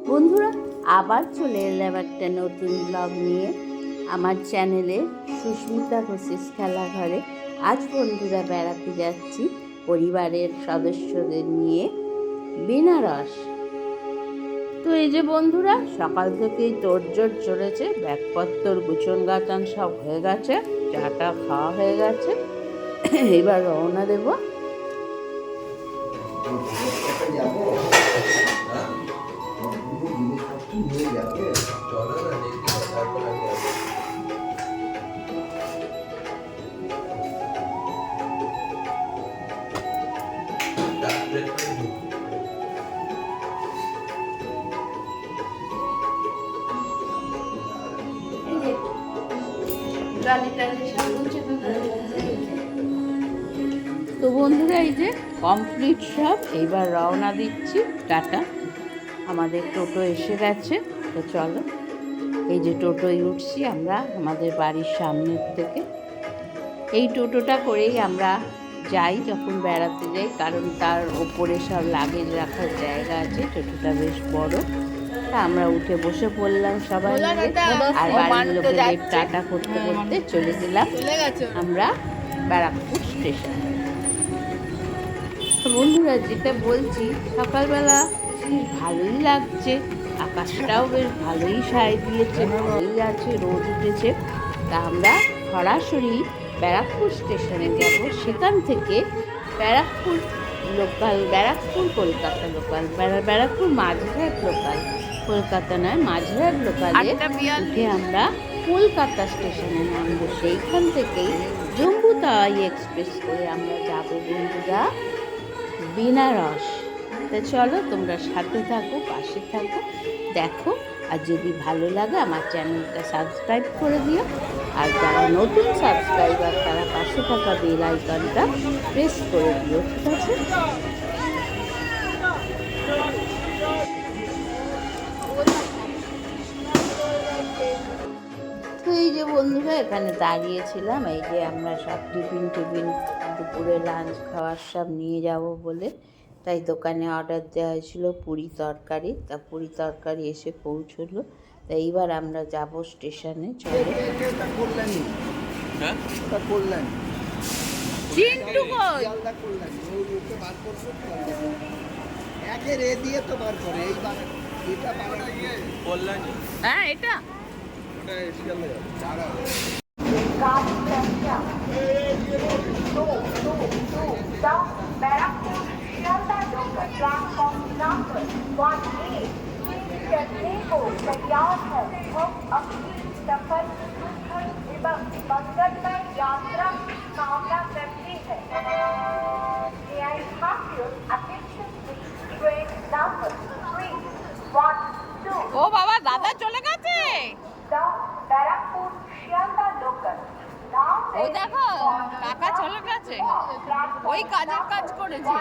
বন্ধুরা, আবার চলে এলাম একটা নতুন ব্লগ নিয়ে আমার চ্যানেলে সুস্মিতা ঘোষের খেলাঘরে। আজ বন্ধুরা বেড়াতে যাচ্ছি পরিবারের সদস্যদের নিয়ে বেনারস। তো এই যে বন্ধুরা, সকাল থেকেই তোড়জোড় চলেছে, ব্যাগপত্র গুছন গাছন সব হয়ে গেছে, চাটা খাওয়া হয়ে গেছে, এবার রওনা দেব। তো বন্ধুরা, এই যে কমপ্লিট সব, এইবার রওনা দিচ্ছি। টাটা। আমাদের টোটো এসে গেছে, তো চলো এই যে টোটোয় উঠছি আমরা আমাদের বাড়ির সামনের থেকে। এই টোটোটা করেই আমরা যাই যখন বেড়াতে যাই, কারণ তার ওপরে সব লাগেজ রাখার জায়গা আছে, টোটোটা বেশ বড়। তা আমরা উঠে বসে পড়লাম সবাই মিলে, আর বাড়ির লোকেদের টাটা করতে করতে চলে গেলাম আমরা ব্যারাকপুর স্টেশন। বন্ধুরা, যেটা বলছি, সকালবেলা বেশ ভালোই লাগছে, আকাশটাও বেশ ভালোই সায় দিয়েছে, ভালোই আছে, রোদ উঠেছে। তা আমরা সরাসরি ব্যারাকপুর স্টেশনে যাব, সেখান থেকে Barrackpore local, Barrackpore Kolkata local, Barrackpore Majerhat local, Kolkata নয় মাঝেরহাট লোকালে উঠে আমরা কলকাতা স্টেশনে নামবো। সেইখান থেকেই জম্মু তাওয়াই এক্সপ্রেস করে আমরা যাব বন্ধুরা বেনারস। তা চলো তোমরা সাথে থাকো, পাশে থাকো, দেখো। আর যদি ভালো লাগে আমার চ্যানেলটা সাবস্ক্রাইব করে দিও, আর যারা নতুন সাবস্ক্রাইবার তারা পাশে থাকা বেল আইকনটা প্রেস করে দিও, ঠিক আছে? তো এই যে বন্ধুরা, এখানে দাঁড়িয়েছিলাম, এই যে আমরা সব টিফিন দুপুরে লাঞ্চ খাওয়ার সব নিয়ে যাব বলে, তাই দোকানে অর্ডার দেওয়া হয়েছিল পুরি তরকারি। তা পুরি তরকারি এসে পৌঁছলো। তা এইবার আমরা যাব স্টেশনে। চলো। হ্যাঁ, এটা तैयार है। हम अपनी सफर एवं मंगलमय यात्रा की कामना करते हैं। May I have your attention please? Train number 312 ও বাবা, দাদা চলে গেছে। ব্যারাকপুর শিয়ালদা লোকাল। ও দেখো, কাকা চলে গেছে, ওই কাজের কাজ করেছে।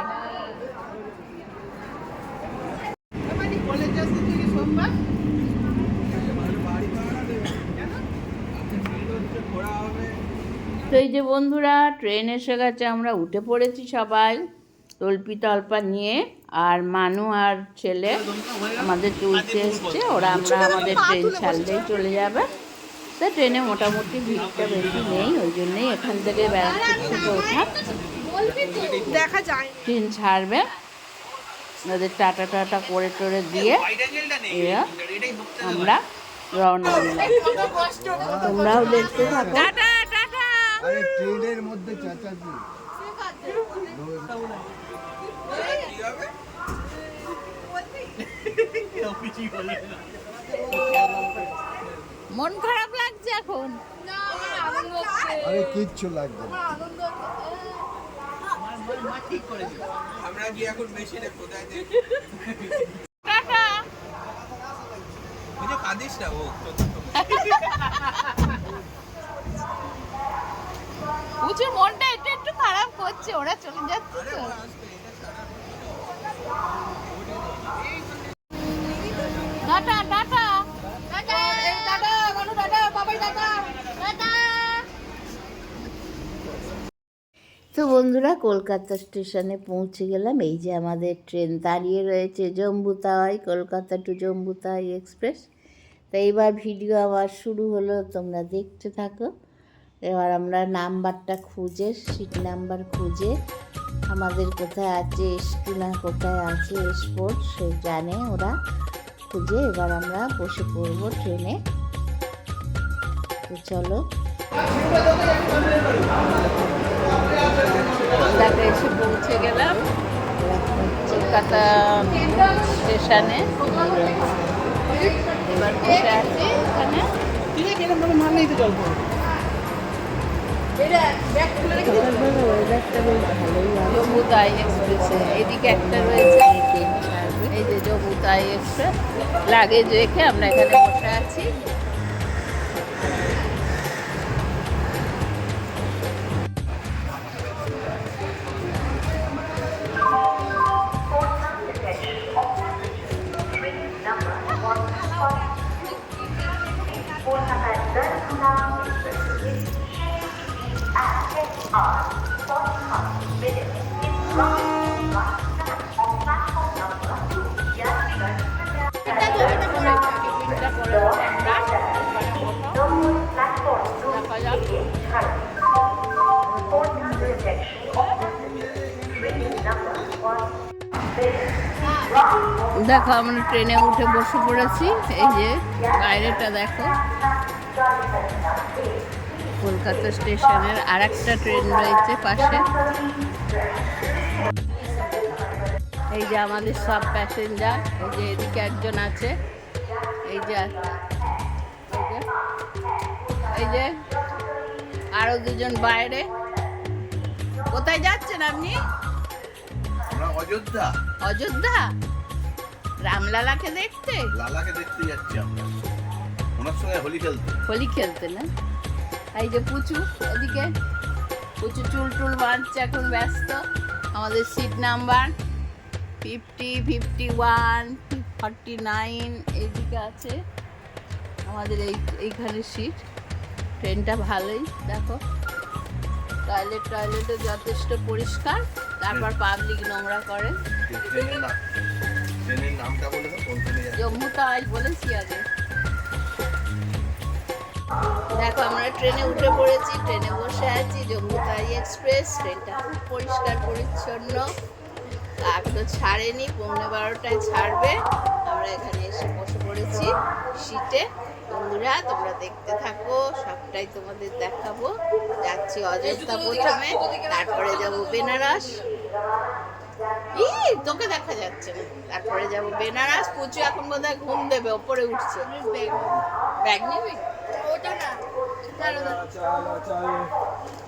তো এই যে বন্ধুরা, ট্রেন এসে গেছে, আমরা উঠে পড়েছি সবাই তল্পি তল্পা নিয়ে, আর মানু আর ছেলে আমাদের তুলতে এসছে। আমরা আমাদের ট্রেন ছাড়লেই চলে যাবে। তো ট্রেনে মোটামুটি ভিড়টা বেশি নেই, ওই জন্যই এখান থেকে ব্যারাকপুর থেকে ওঠা, দেখা যায় ট্রেন ছাড়বে। ওদের টাটা টাটা করে টরে দিয়ে আমরা রওনা দিলাম। তোমরাও দেখতে থাকো। আরে ট্রেনের মধ্যে চাচাজি মন খারাপ লাগছে এখন? আরে কিচ্ছু লাগবে না। আমরা কি এখন বেশি রে কোথায় দে টাটা। ওই যে কাদিস না ও উঁচুর মনটা একটু একটু খারাপ করছে, ওরা চলে যাচ্ছে তো। টাটা টাটা টাটা টাটা মানু, টাটা বাবাই, টাটা টাটা। তো বন্ধুরা কলকাতা স্টেশনে পৌঁছে গেলাম। এই যে আমাদের ট্রেন দাঁড়িয়ে রয়েছে, জম্বুতাওয়াই, কলকাতা টু জম্বুতাওয়াই এক্সপ্রেস। তো এইবার ভিডিও আবার শুরু হলো, তোমরা দেখতে থাকো। এবার আমরা নাম্বারটা খুঁজে, সিট নাম্বার খুঁজে, আমাদের কোথায় আছে S2 না কোথায় আছে S4 সে জানে ওরা, খুঁজে এবার আমরা বসে পড়বো ট্রেনে। তো চলো, কলকাতা এসে পৌঁছে গেলাম কলকাতা স্টেশনে। এবার বসে আছি এখানে। জম্বুতাওয়াই এক্সপ্রেসে এদিকে একটা রয়েছে, এই যে জম্বুতাওয়াই এক্সপ্রেস। লাগেজ রেখে আমরা এখানে বসে আছি। দেখো আমরা ট্রেনে উঠে বসে পড়েছি। এই যে বাইরেটা দেখো, কলকাতা স্টেশনের আর একটা ট্রেন রয়েছে পাশে। এই যে আমাদের সব প্যাসেঞ্জার, এই যে এদিকে একজন আছে, এই যে এই যে আরো দুজন বাইরে। কোথায় যাচ্ছেন আপনি? অযোধ্যা। অযোধ্যা রামলালাকে দেখতে? লালাকে দেখতে যাচ্ছি আমরা, ওনার সঙ্গে হোলি খেলতে না? এই যে পুচু ওদিকে, পুচু চুল টুল বাঁধছে, এখন ব্যস্ত। আমাদের সিট নাম্বার 50, 51, 49 এইদিকে আছে আমাদের এইখানে সিট। ট্রেনটা ভালোই, দেখো টয়লেটও যথেষ্ট পরিষ্কার। তারপর পাবলিক নোংরা করে। ট্রেনের নামটা বলে দাও, কোন ট্রেনে যাচ্ছে? জম্বুতাওয়াই বলেছি আগে। দেখো আমরা ট্রেনে উঠে পড়েছি, ট্রেনে বসে আছি, জম্বুতাওয়াই এক্সপ্রেস। ট্রেনটা খুব পরিষ্কার পরিচ্ছন্ন, এখনো ছাড়েনি, 11:15টায় ছাড়বে। আমরা এখানে এসে বসে পড়েছি সিটে। বন্ধুরা তোমরা দেখতে থাকো, সবটাই তোমাদের দেখাবো। যাচ্ছি অযোধ্যা প্রথমে, তারপরে যাব বেনারস। তোকে দেখা যাচ্ছে না। তারপরে যাব বেনারস। পুচু এখন বোধহয় ঘুম দেবে, ওপরে উঠছে। ব্যাগ নিবি? ওটা না,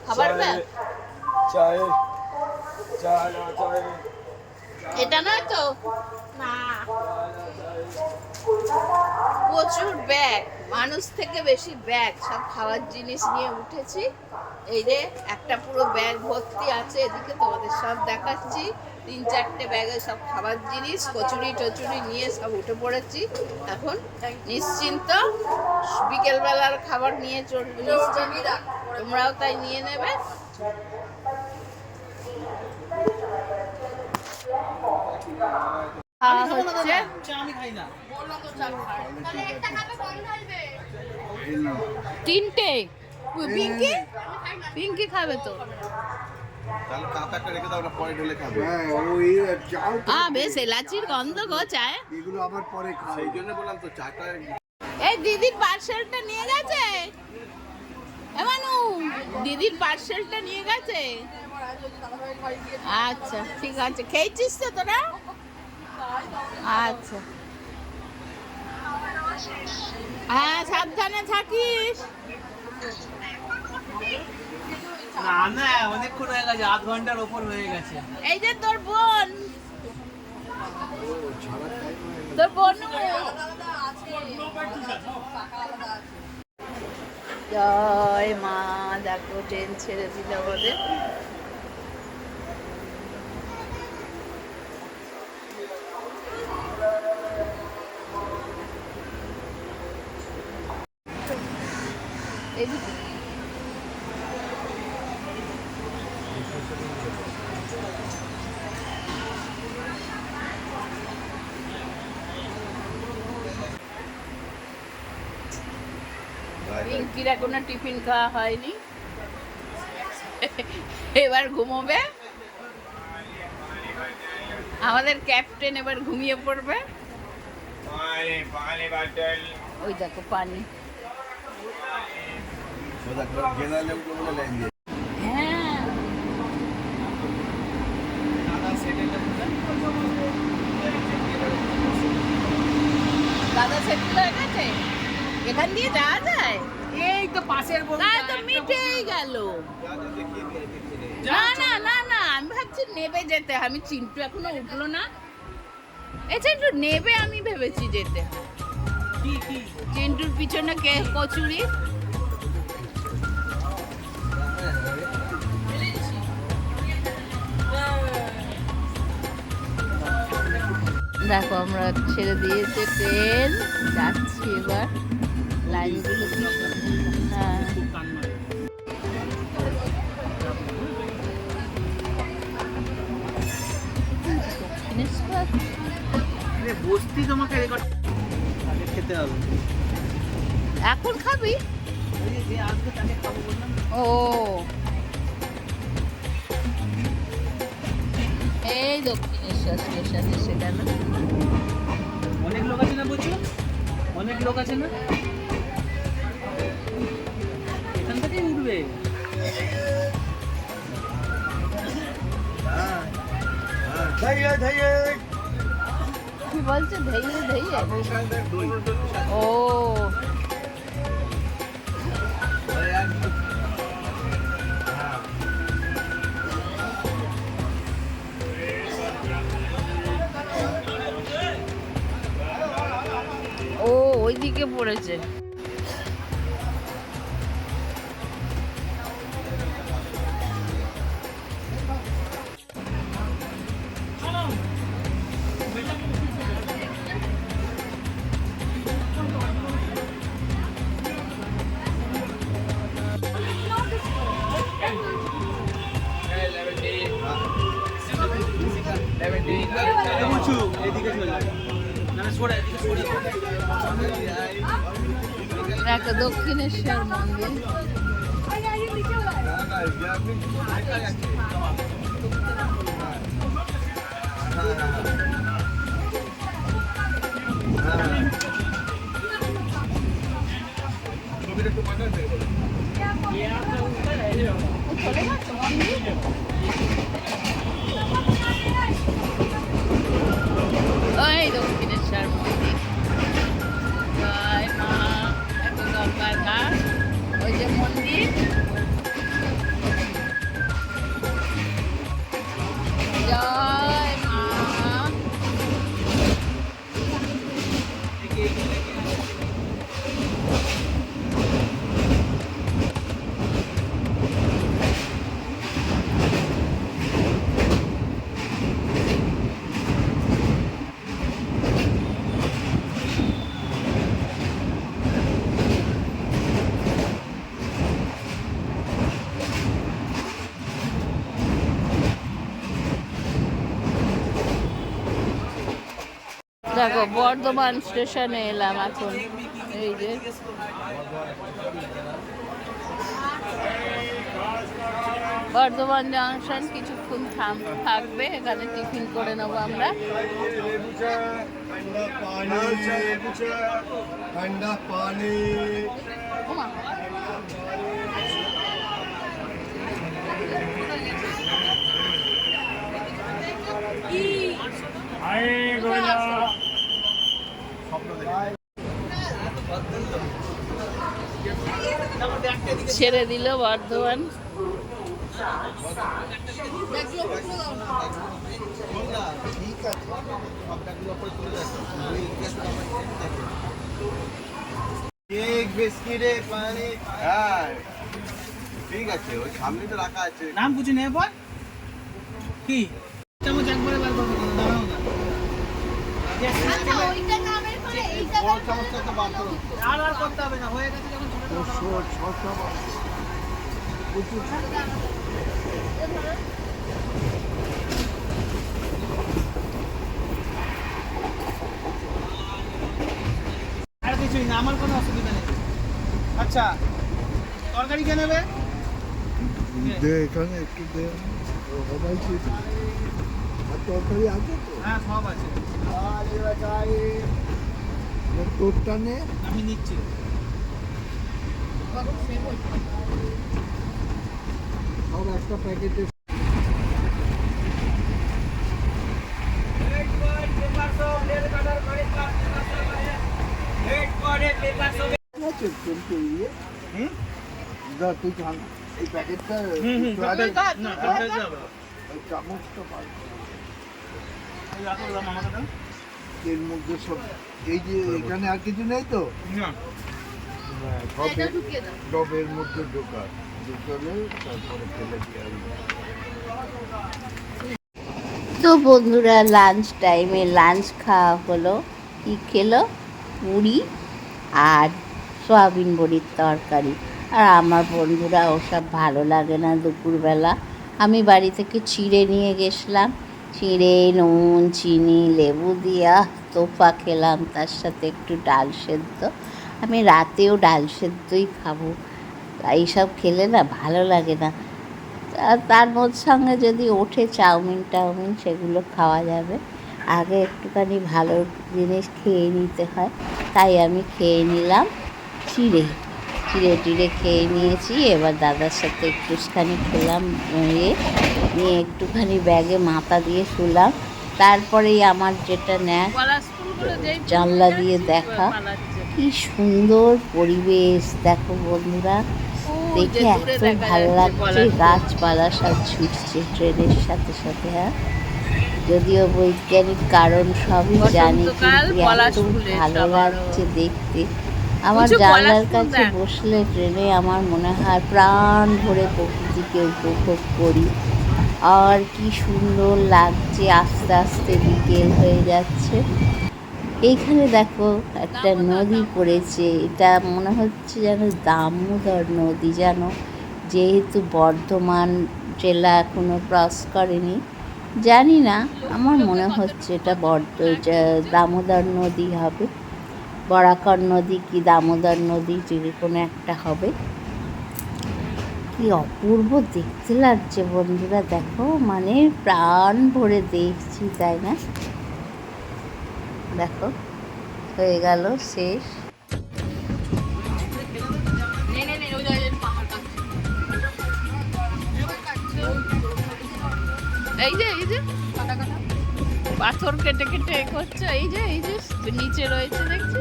খাবার ব্যাগ, এটা নয় তো? না, প্রচুর ব্যাগ, মানুষ থেকে বেশি ব্যাগ, সব খাওয়ার জিনিস নিয়ে উঠেছি। এই যে একটা পুরো ব্যাগ ভর্তি আছে, এদিকে তোমাদের সব দেখাচ্ছি। 3-4টে ব্যাগে সব খাবার জিনিস, কচুরি টচুরি নিয়ে সব উঠে পড়েছি। এখন নিশ্চিন্ত, বিকেলবেলার খাবার নিয়ে চলবে নিশ্চিন্ত। তোমরাও তাই নিয়ে নেবে। তিনটে পিঙ্কি খাবে তো? বেশ এলাচির গন্ধ গো চায়। এই দিদির পার্সেলটা নিয়ে গেছে? এমানু দিদির পার্সেলটা নিয়ে গেছে? আচ্ছা ঠিক আছে, খেয়েছিস তো তোরা? আচ্ছা হ্যাঁ, সাবধানে থাকিস। না না, অনেকক্ষণ হয়ে গেছে, 8 ঘন্টার ওপর হয়ে গেছে। এই যে তোর বোন, তোর বোন জয় মা। দেখো ট্রেন ছেড়ে দিল আমাদের। এদিকে পিঙ্কির এখনো টিফিন খাওয়া হয়নি, এবার ঘুমোবে। আমাদের ক্যাপ্টেন এবার ঘুমিয়ে পড়বে। ওই দেখো পানি। হ্যাঁ দাদা সেট হয়ে গেছে, এখান দিয়ে যাওয়া যায়? এই তো পাশের না তো মিটেই গেল। না না না না, আমি ভাবছি নেবে যেতে। আমি চিন্টু এখনো উঠলো না। এই চিন্টু নেবে, আমি ভেবেছি যেতে। কি কি চিন্টুর পিছনে কে কচুরি। দেখো আমরা ছেড়ে দিয়েছে ট্রেন, যাচ্ছি এবার। লাইনগুলো কি হ্যাঁ বসতি তোমাকে রেকর্ড খেতে হবে। এখন খাবি? ওই যে আসবে তাকে খাবো বললাম। ও এই দক্ষিণেশ্বর স্টেশন এসে গেল। অনেক লোক আছে না বুঝছো? অনেক লোক আছে না, এখান থেকেই উঠবে। কি বলছে? ধেইয়ে ধেইয়ে ও ও ওইদিকে পড়েছে। এদিকে চলে যাবে না, সরে এদিকে সরে। একটা দক্ষিণেশ্বর মন্দির। ওই দক্ষিণেশ্বর মন্দির। জয় মা, এত গঙ্গার ঘাট, ওই যে মন্দির। জয় মা। দেখো বর্ধমান স্টেশনে এলাম এখন। এই যে বর্ধমান জাংশন, কিছুক্ষণ থাকবে এখানে, টিফিন করে নেবো আমরা। ঠান্ডা পানি ওমা, ছেড়ে দিল বর্ধমান। কেক বিস্কিটে পানি। হ্যাঁ ঠিক আছে, ওই সামনে তো রাখা আছে। নাম কিছু নেই পর কি চামচ একবারে বার করবো না, দাঁড়াও না। বড় চামচটা তো বার করো। আর করতে হবে না, হয়ে গেছে যখন ছোট ছোট। আর কিছুই না, আমার কোনো অসুবিধা নেই। আচ্ছা তরকারি কে নেবে? দে এখানে একটু দে সবাই খেয়েছি আর তরকারি আছে তো হ্যাঁ সব আছে, তোরটা নে আমি নিচ্ছি। সব একটা প্যাকেটে আছে কিন্তু ইয়ে দা তুই খান এই প্যাকেটটা ওই চামচটা পাই এর মধ্যে সব এই যে এখানে আর কিছু নেই তো ডবের মধ্যে ঢোকালে তারপরে ফেলে দিয়ে আসবে। তো বন্ধুরা লাঞ্চ টাইমে লাঞ্চ খাওয়া হলো। কি খেলো? পুরি আর সয়াবিন বড়ির তরকারি। আর আমার বন্ধুরা ওসব ভালো লাগে না দুপুরবেলা। আমি বাড়ি থেকে চিড়ে নিয়ে গেছিলাম, চিড়ে নুন চিনি লেবু দিয়া তোফা খেলাম, তার সাথে একটু ডাল সেদ্ধ। আমি রাতেও ডাল সেদ্ধই খাবো, এইসব খেলে না ভালো লাগে না। তার সঙ্গে যদি ওঠে চাউমিন টাউমিন সেগুলো খাওয়া যাবে, আগে একটুখানি ভালো জিনিস খেয়ে নিতে হয়। তাই আমি খেয়ে নিলাম চিড়ে টিড়ে খেয়ে নিয়েছি। এবার দাদার সাথে একটুখানি খেলাম, নিয়ে একটুখানি ব্যাগে মাথা দিয়ে শুলাম। তারপরেই আমার যেটা নেয় জানলা দিয়ে দেখা, কি সুন্দর পরিবেশ দেখো বন্ধুরা, দেখে এত ভালো লাগছে। গাছপালা সব ছুটছে ট্রেনের সাথে সাথে। হ্যাঁ, যদিও বৈজ্ঞানিক কারণ সবই জানি, কিন্তু এত ভালো লাগছে দেখতে। আমার জানলার কাছে বসলে ট্রেনে আমার মনে হয় প্রাণ ভরে প্রকৃতিকে উপভোগ করি। আর কি সুন্দর লাগছে, আস্তে আস্তে বিকেল হয়ে যাচ্ছে। এইখানে দেখো একটা নদী পড়েছে, এটা মনে হচ্ছে যেন দামোদর নদী, যেন যেহেতু বর্ধমান জেলা এখনো ক্রস করেনি, জানি না, আমার মনে হচ্ছে এটা দামোদর নদী হবে, বরাকর নদী কি দামোদর নদী যে কোনো একটা হবে। কি অপূর্ব দেখতে লাগছে বন্ধুরা, দেখো মানে প্রাণ ভরে দেখছি, তাই না? দেখো হয়ে গেল শেষ। এই যে পাথর কেটে কেটে করছে, এই যে নিচে রয়েছে দেখছি।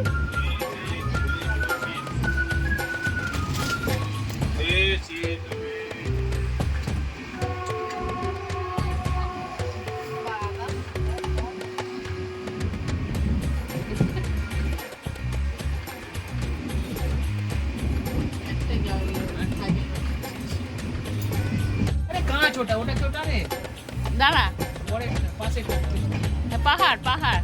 দাঁড়া, পাহাড় পাহাড়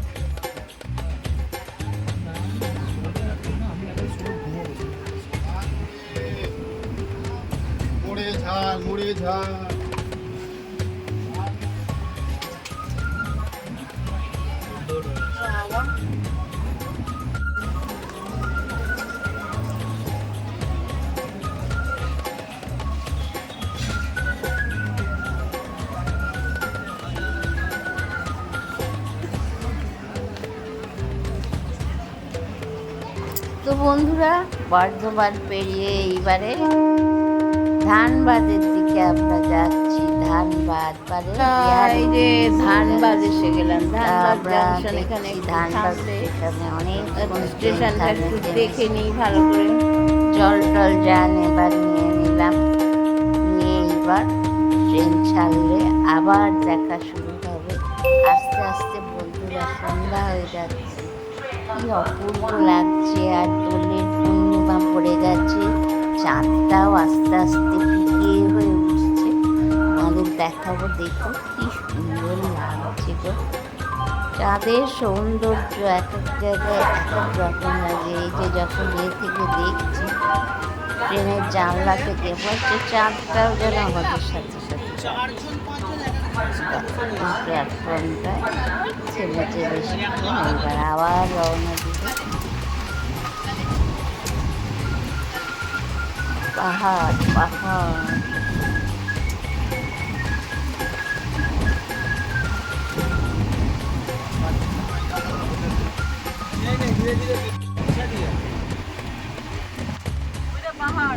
মুড়ে ঝাল তো বন্ধুরা বর্ধমান পেরিয়ে এইবারে ধানবাদের দিকে আমরা যাচ্ছি। ধানবাদ এই যে ধানবাদ এসে গেলাম, ধানবাদ জাংশন। এখানে ধানবাদ স্টেশনে অনেক স্টেশনটা একটু দেখে নিই ভালো করে। জল টল যান এবার নিয়ে নিলাম, নিয়ে এইবার ট্রেন ছাড়লে আবার দেখা শুরু হবে। আস্তে আস্তে বন্ধুরা সন্ধ্যা হয়ে যাচ্ছে, কি অপূর্ব লাগছে। আর দোলের পূর্ণিমা পড়ে গেছে, চাঁদটাও আস্তে আস্তে ফিকে হয়ে উঠছে। আমাদের দেখাবো, দেখো কি সুন্দর লাগছে গো। চাঁদের সৌন্দর্য এক এক জায়গায় এক এক রকম লাগে। এই যে যখন থেকে দেখছি ট্রেনের জানলা থেকে, হচ্ছে চাঁদটাও যেন আমাদের সাথে সাথে প্ল্যাটফর্মটায় ছেলেছে বেশি। এবার আবার রওনা দিবে। পাহাড় পাহাড়।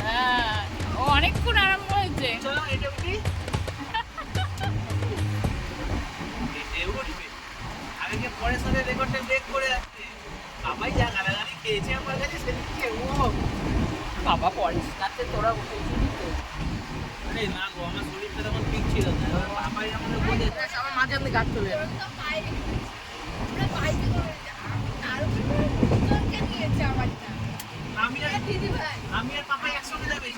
হ্যাঁ, ও অনেকক্ষণ আরম্ভ হয়েছে। চলো এটা উঠি। এ উঠবে। আগে যে পরের সাথে রেকর্ডটা ব্রেক করে আসছে। বাবাই যা গালাগালি খেয়েছে আমার কাছে সেদিকে ও। বাবা পরিষ্কারতে তোরা উঠেছিলি তো? আরে না গো, আমার শরীরটা তখন ঠিক ছিল না। এবার বাবাই আমাকে বলে আমার মাঝে মধ্যে গাছ চলে যাবে। আমি আর পাপাই একসঙ্গে যাবে।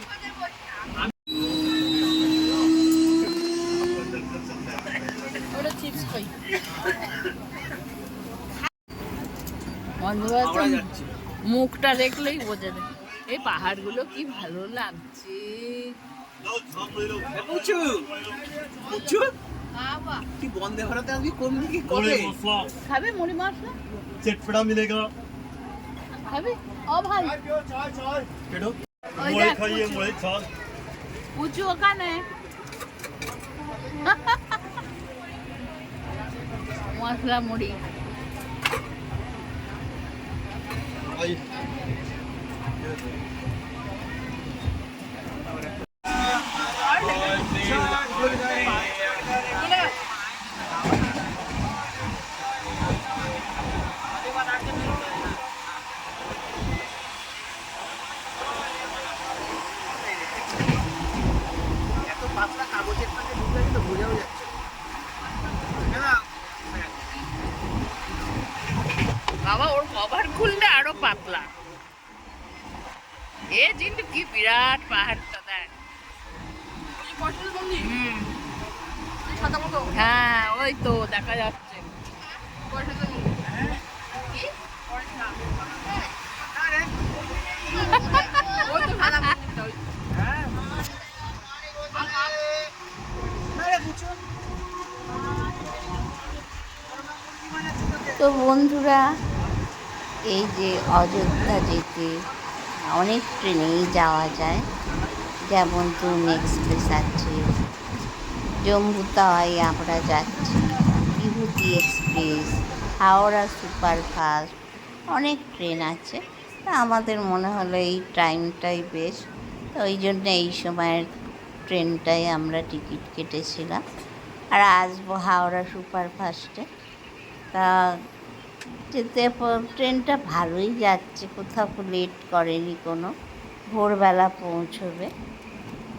ওটা চিপস খাই। আমরা যাচ্ছি। মুখটা দেখলেই বোঝা যায়। এই পাহাড়গুলো কি ভালো লাগছে। পুচু পুচু কি বন্দে ভারতে আজকে কোন দিকে কবে? খাবে মুড়ি মশলা? चटपटा मिलेगा খাবে? ও ভাই केडो ওই मोए দেখ, खाइए পুচু। मोए छाल পুচু ওখানে মশলা মুড়ি। आई এত পাতলা কাগজের পাশে ঢুকে তো বোঝাও যাচ্ছে না। বাবা ওর কভার খুললে আরো পাতলা। এ কিন্তু কি বিরাট পাহাড়টা দেখ। হুম। হ্যাঁ ওই তো দেখা যাচ্ছে। তো বন্ধুরা, এই যে অযোধ্যা যেতে অনেক ট্রেনেই যাওয়া যায়, যেমন টুন এক্সপ্রেস আছে, জম্বুতাওয়াই আমরা যাচ্ছি, বিভূতি এক্সপ্রেস, হাওড়া সুপারফাস্ট, অনেক ট্রেন আছে। তা আমাদের মনে হলো এই টাইমটাই বেশ, তো ওই জন্য এই সময়ের ট্রেনটাই আমরা টিকিট কেটেছিলাম। আর আসবো হাওড়া সুপারফাস্টে। তা যেতে ট্রেনটা ভালোই যাচ্ছে, কোথাও লেট করেনি কোনো, ভোরবেলা পৌঁছবে।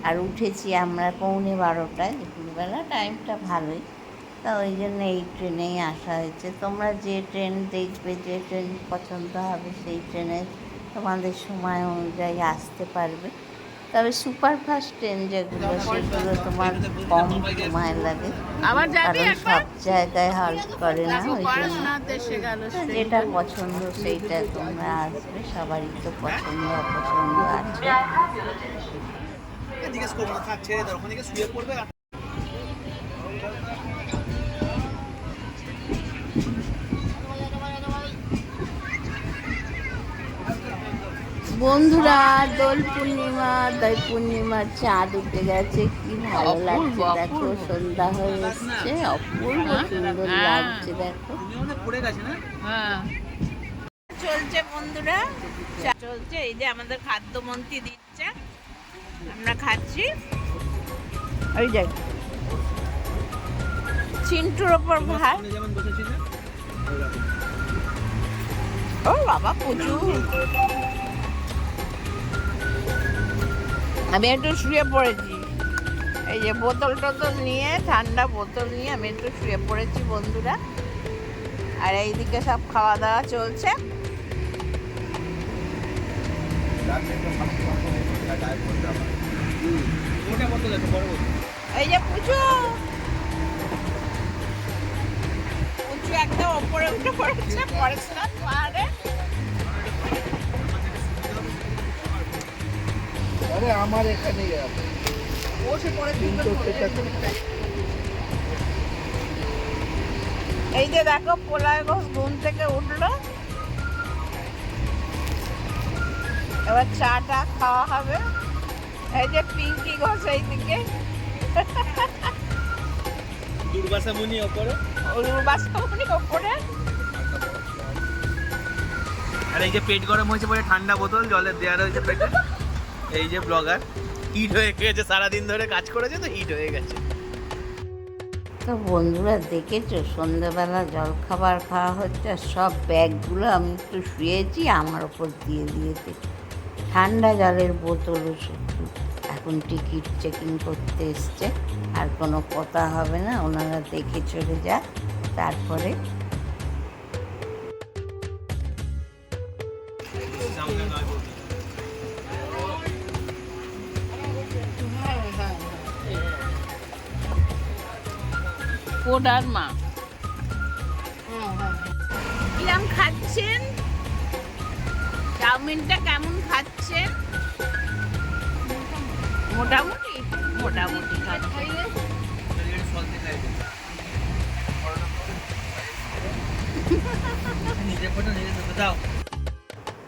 আর উঠেছি আমরা 11:45, দুপুরবেলা, টাইমটা ভালোই। তা ওই জন্য এই ট্রেনেই আসা হয়েছে। তোমরা যে ট্রেন দেখবে, যে ট্রেন পছন্দ হবে, সেই ট্রেনে তোমাদের সময় অনুযায়ী আসতে পারবে। তবে সুপারফাস্ট ট্রেন যেগুলো, সেগুলো তোমার কম সময় লাগে, কারণ সব জায়গায় হল্ট করে না। ওই জন্য যেটা পছন্দ সেইটা তোমরা আসবে। সবারই তো পছন্দ অপছন্দ আছে। জিজ্ঞেস করবো না, থাক ছেড়ে দাও, ওখানে গিয়ে শুয়ে পড়বে। বন্ধুরা, দোল পূর্ণিমা, তাই পূর্ণিমার চাঁদ উঠে গেছে, কি ভালো লাগছে দেখো। সন্ধ্যা হয়ে এসছে, অপূর্ব সুন্দর লাগছে দেখো। পড়ে গেছে না? হ্যাঁ, চলছে বন্ধুরা, চা চলছে। এই যে আমাদের খাদ্যমন্ত্রী দিচ্ছে, আমরা খাচ্ছি। ওই যাই চিন্টুর ওপর ভাত। যেমন বসেছিল ও বাবা প্রচুর। আমি একটু শুয়ে পড়েছি, এই যে বোতল টোতল নিয়ে, ঠান্ডা বোতল নিয়ে আমি একটু শুয়ে পড়েছি বন্ধুরা। আর এইদিকে সব খাওয়া দাওয়া চলছে। ওটা কত দেখো, বড় বড়। এই যে পুচু পুচু একদম ওপরে উঠে পড়েছে পরেশনাথ পাহাড়ে। अरे हमारे एखाने এই যে দেখো পোলায় ঘোষ ঘুম থেকে উঠলো, এবার চাটা খাওয়া হবে। এই যে পিঙ্কি ঘোষ এইদিকে, দুর্বাসা মুনি ওপরে, বাসামনি ওপরে। আর এই যে পেট গরম হয়েছে বলে ঠান্ডা বোতল জলের দেওয়া রয়েছে পেটে। এই যে ব্লগার হিট হয়ে গেছে, সারাদিন ধরে কাজ করেছে তো হিট হয়ে গেছে। তো বন্ধুরা দেখেছো সন্ধ্যেবেলা জলখাবার খাওয়া হচ্ছে, আর সব ব্যাগগুলো আমি একটু শুয়েছি আমার ওপর দিয়ে দিয়েছে, ঠান্ডা জলের বোতলও শুধু। এখন টিকিট চেকিং করতে এসছে, আর কোনো কথা হবে না, ওনারা দেখে চলে যাক। তারপরে কোডার মা কিরম খাচ্ছেন, চাউমিনটা কেমন খাচ্ছেন? মোটামুটি মোটামুটি খাচ্ছেন।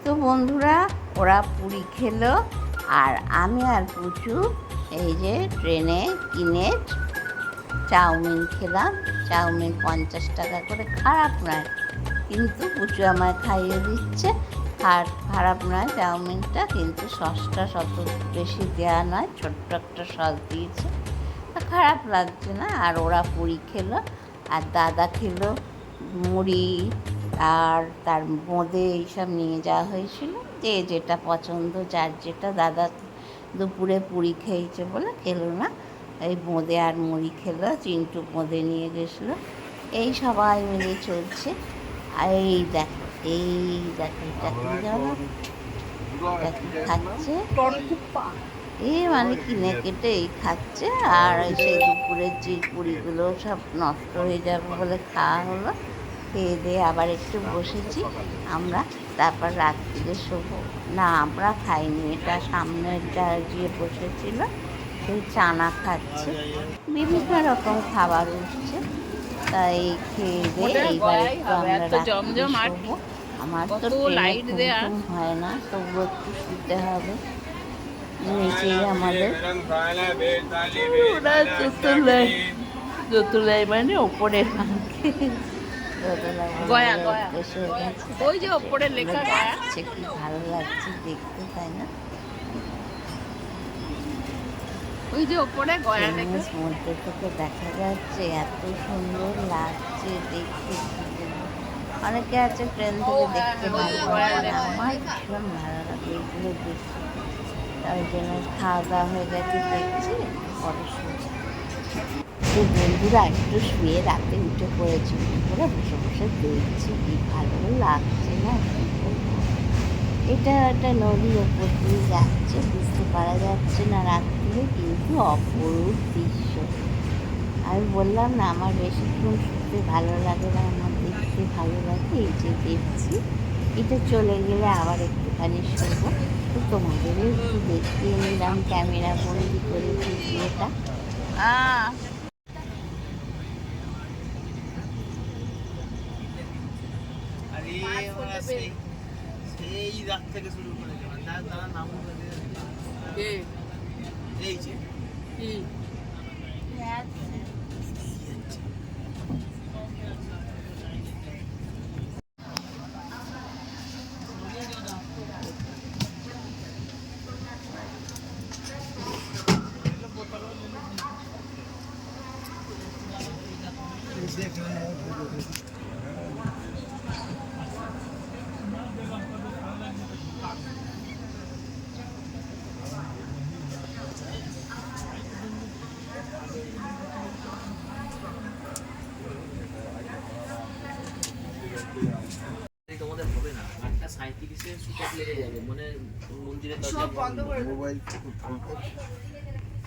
তো বন্ধুরা ওরা পুরি খেলো, আর আমি আর পুচু এই যে ট্রেনে কিনে চাউমিন খেলাম। চাউমিন 50 টাকা করে, খারাপ নয়, কিন্তু পুচু আমায় খাইয়ে দিচ্ছে। আর খারাপ নয় চাউমিনটা, কিন্তু সসটা শত বেশি দেওয়া নয়, ছোট্ট একটা সস দিয়েছে, তা খারাপ লাগছে না। আর ওরা পুরি খেলো, আর দাদা খেলো মুড়ি, আর তার বোঁদে এইসব নিয়ে যাওয়া হয়েছিল, যে যেটা পছন্দ যার যেটা। দাদা দুপুরে পুরি খেয়েছে বলে খেলো না, এই বোঁদে আর মুড়ি খেলো, চিন্টু বোঁদে নিয়ে গেছিলো। এই সবাই মিলে চলছে। আর এই দেখো এটা কি জানো, এটা কি খাচ্ছে, মানে কিনে কেটে এই খাচ্ছে। আর সেই দুপুরের যে পুরিগুলো সব নষ্ট হয়ে যাবে বলে খাওয়া হলো। খেয়ে দিয়ে আবার একটু বসেছি আমরা, তারপর রাত্রিরে শোবো না। আমরা খাইনি, এটা সামনেটা গিয়ে বসেছিল, সেই চানা খাচ্ছে, বিভিন্ন রকম খাবার উঠছে। তাই খেয়ে দিয়ে এইবার একটু আমরা রাত্রিরে শোবো। আমার তো ট্রেনে ঘুম হয় না, তবুও একটু শুতে হবে। নিচেই আমাদের দোতলায় মানে ওপরের ভাগে, ওই যে ওপরে লেখা আছে, কি ভালো লাগছে দেখতে, তাই না? ওই যে ওপরে মধ্যে থেকে দেখা যাচ্ছে, এত সুন্দর লাগছে দেখতে। অনেকে আছে ট্রেন থেকে দেখতে ভালো লাগে, আমার ভীষণ ভালো লাগে এগুলো দেখতে। তাই জন্য খাওয়া দাওয়া হয়ে গেছে, দেখছি পরে শুয়ে। তো বন্ধুরা একটু শুয়ে রাতে উঠে পড়েছি, করে বসে বসে দেখছি, কি ভালো লাগছে না। এটা একটা নদীর ওপর দিয়ে যাচ্ছে, বুঝতে পারা যাচ্ছে না রাত্রে, কিন্তু অপরূপ দৃশ্য। আমি বললাম না আমার বেশিক্ষণ শুতে ভালো লাগে না, আমার দেখতে ভালো লাগে। এই যে দেখছি, এটা চলে গেলে আবার একটুখানি শোবো। তো তোমাদেরও একটু দেখিয়ে নিলাম, ক্যামেরা বন্দি করে ভিডিওটা। সেই রাত থেকে শুরু করে তারা নাম এই যে তোমাদের হবে না, 8:37-এ সুপার লেগে যাবে, মানে মন্দিরের সব বন্ধ করে মোবাইল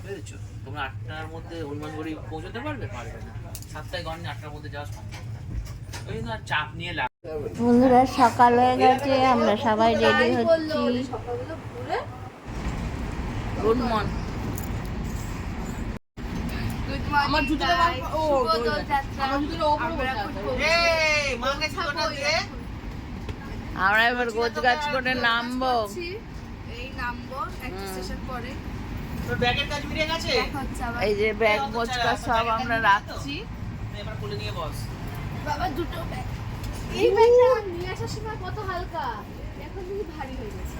বুঝেছো। তোমরা 8টার মধ্যে হনুমানগড়ি পৌঁছতে পারবে না, 7টায় গড় 8টার মধ্যে যাওয়া সম্ভব না। ওই জন্য আর চাপ নিয়ে লাভ। বন্ধুরা সকাল হয়ে গেছে, আমরা সবাই রেডি হচ্ছি। Good morning. আমার জুতোটা আমরা এবার গোছ গাছ করে নামবো, এই নামবো একটা স্টেশন পরে, তোর ব্যাগের কাজ মিটে গেছে? এই যে ব্যাগ মোচকা সব আমরা রাখছি। এবার কোলে নিয়ে বস। বাবা দুটো ব্যাগ। এই ব্যাগটা নিয়ে আসার সময় কত হালকা, এখন দেখি ভারী হয়ে গেছে।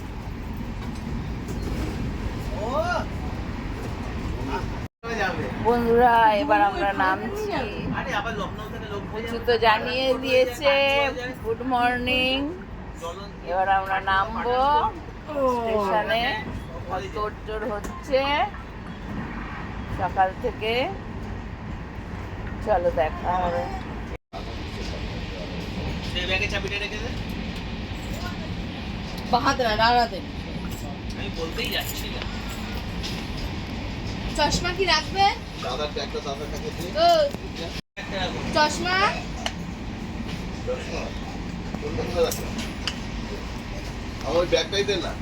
ও যাবে। বন্ধুরা এবার আমরা নামছি। আরে আবার লখনৌ থেকে লোক পুচু তো জানিয়ে দিয়েছে গুড মর্নিং। এবার আমরা নামবো স্টেশনে। তোড়জোড় হচ্ছে সকাল থেকে। চলো দেখা হবে। সেই ব্যাগে চাবিটা রেখে দে। বাহাতে না দাঁড়াতে। আমি বলতেই যাচ্ছিলাম। চশমা কি রাখবে? দাদার ব্যাগটা দাদার কাছে দিয়ে ও একটা রাখো। চশমা চশমা কোনটা কোথায় রাখো? আমার ওই ব্যাগটাই দে না।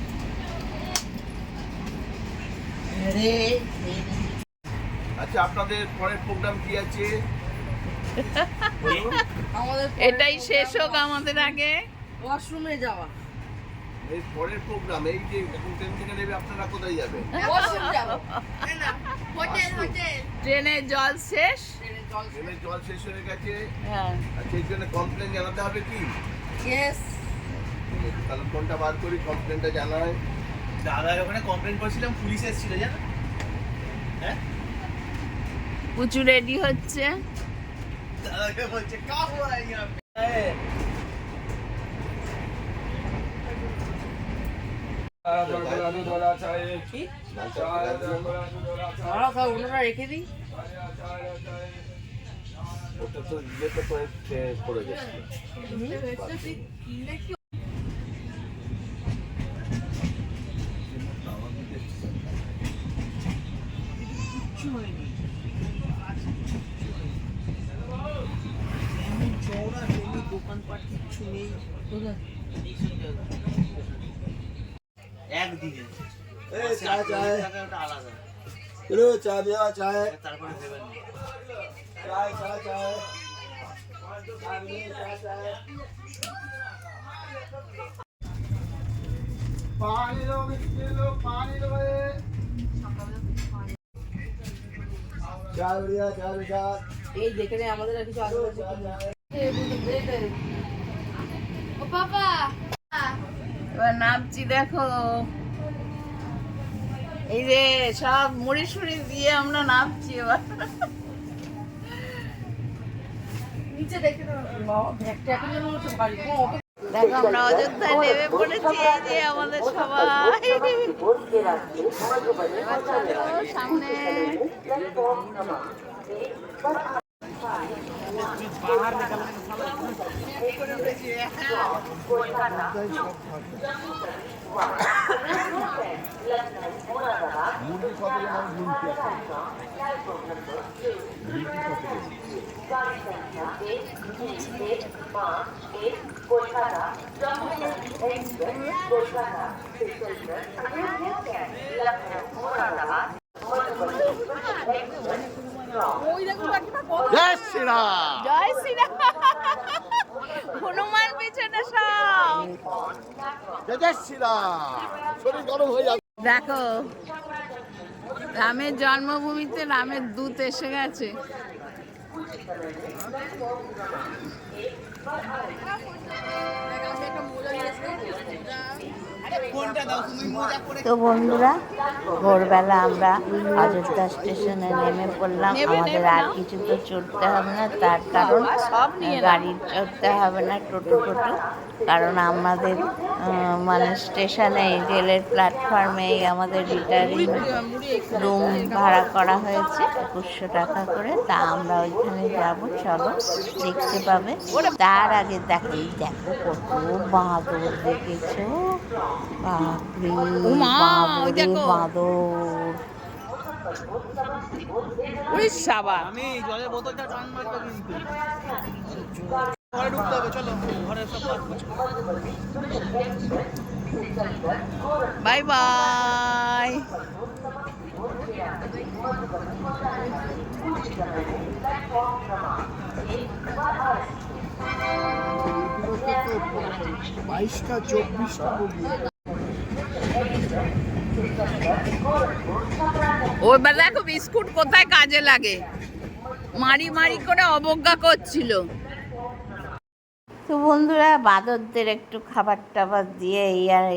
আচ্ছা আপনাদের পরের প্রোগ্রাম কি আছে? এটাই শেষ হোক আমাদের আগে। ওয়াশরুমে যাওয়া, এই পরের প্রোগ্রাম এই যে এখন ট্রেন থেকে নেবে আপনারা কোথায় যাবেন? ওয়াশরুম যাবো, হোটেল হোটেল ট্রেনে জল শেষ। ট্রেনের জল শেষ হয়ে গেছে হ্যাঁ আর সেই জন্য কমপ্লেন জানাতে হবে কি? ইয়েস। তাহলে ফোনটা বার করি কমপ্লেনটা জানাই। দাদার ওখানে কমপ্লেন করেছিলাম, পুলিশ এসেছিল জানো? হ্যাঁ পুচু রেডি হচ্ছে। দাদাকে বলছে কাহু আই ইয়া ওনারা রেখে দিই। ওটা তো ইয়েতে পড়ে গেছে। একদিনে চায় চায় ওটা আলাদা, চা দেওয়া চায় তারপরে দেবেন না। চায় চায় চায় पानी लो मिस्त्री लो पानी लो चाय बढ़िया चाय बढ़िया এই দেখে নে আমাদের আর কিছু আশেপাশে কি নেই। ও বাবা এবার নামছি দেখো। এই যে সব মুড়ি সুড়ি দিয়ে আমরা নামছি এবার। নিচে দেখে দাও। বাবা ব্যাগটা এখন যেন মনে হচ্ছে ভারী। দেখো আমরা অযোধ্যায় নেমে পড়েছি। এই যে আমাদের সবাই এবার চলো সামনে। मुर्गी कत জন মুরগি জয় শ্রীরাম। জয় শ্রীরাম। হনুমান পিছনে সব। জয় শ্রীরাম। শরীর গরম হয়ে যাবে। দেখো রামের জন্মভূমিতে রামের দূত এসে গেছে। তো বন্ধুরা ভোরবেলা আমরা অযোধ্যা স্টেশনে নেমে পড়লাম। আমাদের আর কিছু তো চড়তে হবে না, তার কারণ গাড়ি চড়তে হবে না, টোটো কারণ আমাদের মানে স্টেশনে রেলের প্ল্যাটফর্মে আমাদের রিটায়ারিং রুম ভাড়া করা হয়েছে 2100 টাকা করে। তা আমরা ওইখানে যাব, চলো দেখতে পাবে। তার আগে দেখো দেখো কত বাঁদর দেখেছো, বাপরে বাঁদরে বাঁদর। আমি জলের বোতলটা টান মারবো কিন্তু ঘরে ঢুকতে হবে। চলো ঘরে সব কাজ করছো। Bye bye. तो 22 का 24 का हो गया। ওইবার দেখো বিস্কুট কোথায় কাজে লাগে, মারি মারি করে অবজ্ঞা করছিল। তো বন্ধুরা বাঁদরদের একটু খাবার টাবার দিয়ে